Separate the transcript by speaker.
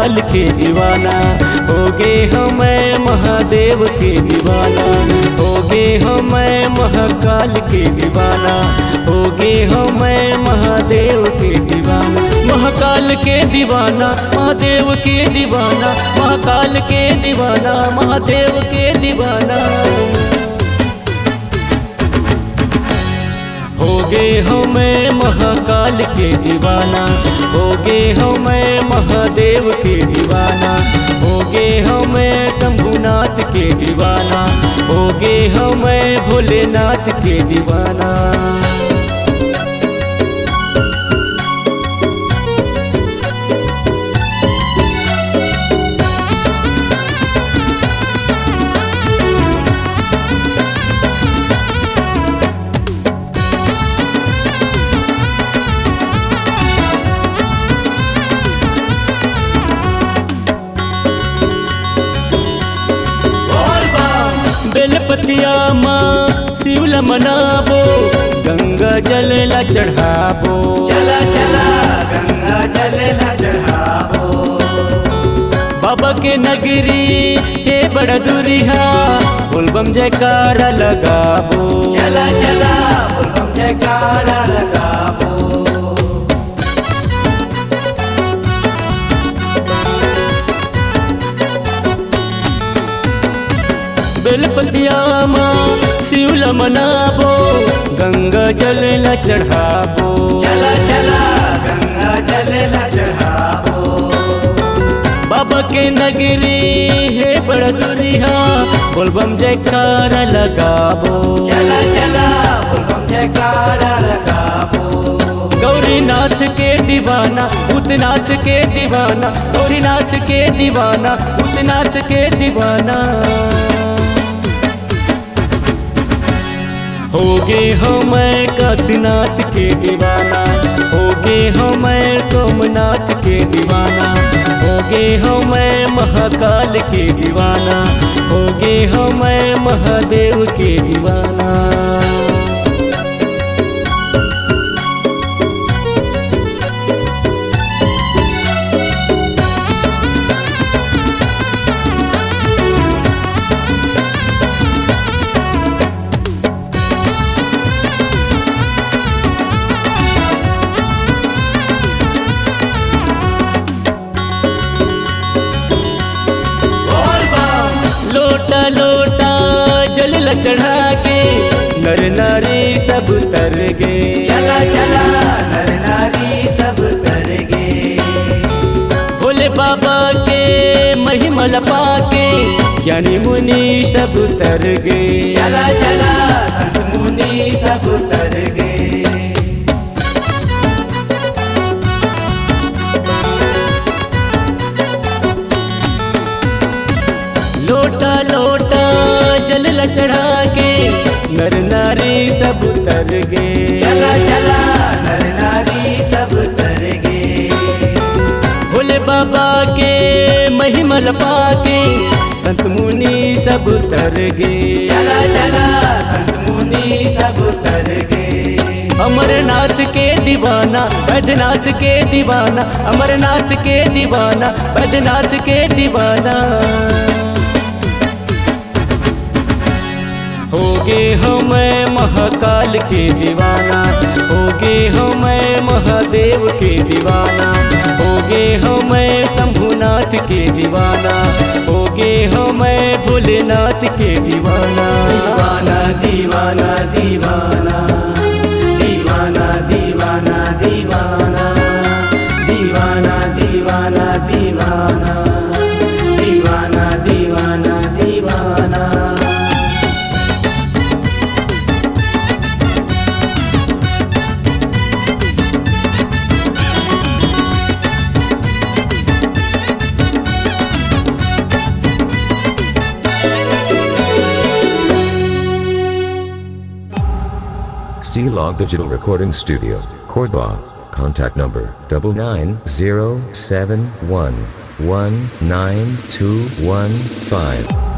Speaker 1: महाकाल के दीवाना, हो गए हो मैं महादेव के दीवाना, हो गए हो मैं महाकाल के दीवाना, हो गए हो मैं महादेव के दीवाना, महाकाल के दीवाना, महादेव के दीवाना, महाकाल के दीवाना, महादेव के दीवाना। हो गए हो मैं महाकाल के दीवाना, हो गए हो मैं महादेव के दीवाना, हो गए हो मैं शंभुनाथ के दीवाना, हो गए हो मैं भोलेनाथ के दीवाना। बेलपतिया माँ शिवला मनाबो, गंगा जल ला चढ़ाबो,
Speaker 2: चला चला गंगा जल ला चढ़ाबो।
Speaker 1: बाबा के नगरी हे बड़ा दूरिहा, बोलबम जयकारा लगाबो,
Speaker 2: चला चला बोलबम जयकारा लगाबो।
Speaker 1: बेलपतिया माँ शिवला मनाबो, गंगा जल ला चढ़ाबो,
Speaker 2: चला चला गंगा जल ला चढ़ाबो।
Speaker 1: बाबा के नगरी हे बड़ा दूरिहा, बोलबम जयकारा लगाबो,
Speaker 2: चला चला बोलबम जयकारा लगाबो।
Speaker 1: गौरीनाथ के दीवाना, भूतनाथ के दीवाना, गौरीनाथ के दीवाना, भूतनाथ के दीवाना। हो गए हो मैं काशीनाथ के दीवाना, हो गए हो मैं सोमनाथ के दीवाना, हो गए हो मैं महाकाल के दीवाना, हो गए हो मैं महादेव के दीवाना। लोटा लोटा जल ला चढ़ा के नर नारी सब तर गए,
Speaker 2: चला चला नर नारी सब तर गए।
Speaker 1: भोले बाबा के महिमा लपा के ज्ञानी मुनि सब तर गए,
Speaker 2: चला चला संत मुनि सब तर गए।
Speaker 1: लोटा लोटा जल ला चढ़ा के नर नारी सब तर गए,
Speaker 2: चला चला नर नारी सब तर गए।
Speaker 1: भोले बाबा के महिमा लपा के संत मुनि सब तर गए,
Speaker 2: चला चला संत मुनि सब तर गए।
Speaker 1: अमरनाथ के दीवाना, बैद्यनाथ के दीवाना, अमरनाथ के दीवाना, बैद्यनाथ के दीवाना। हो गए हो मैं महाकाल के दीवाना, हो गए हो मैं महादेव के दीवाना, हो गए हो मैं शंभुनाथ के दीवाना, हो गए हो मैं भोलेनाथ के दीवाना।
Speaker 2: दीवाना दीवाना दीवाना दीवाना दीवाना दीवाना दीवाना दीवाना दीवाना दीवाना दीवाना दीवाना।
Speaker 3: C-Log Digital Recording Studio, Cordoba. Contact number 99071192115.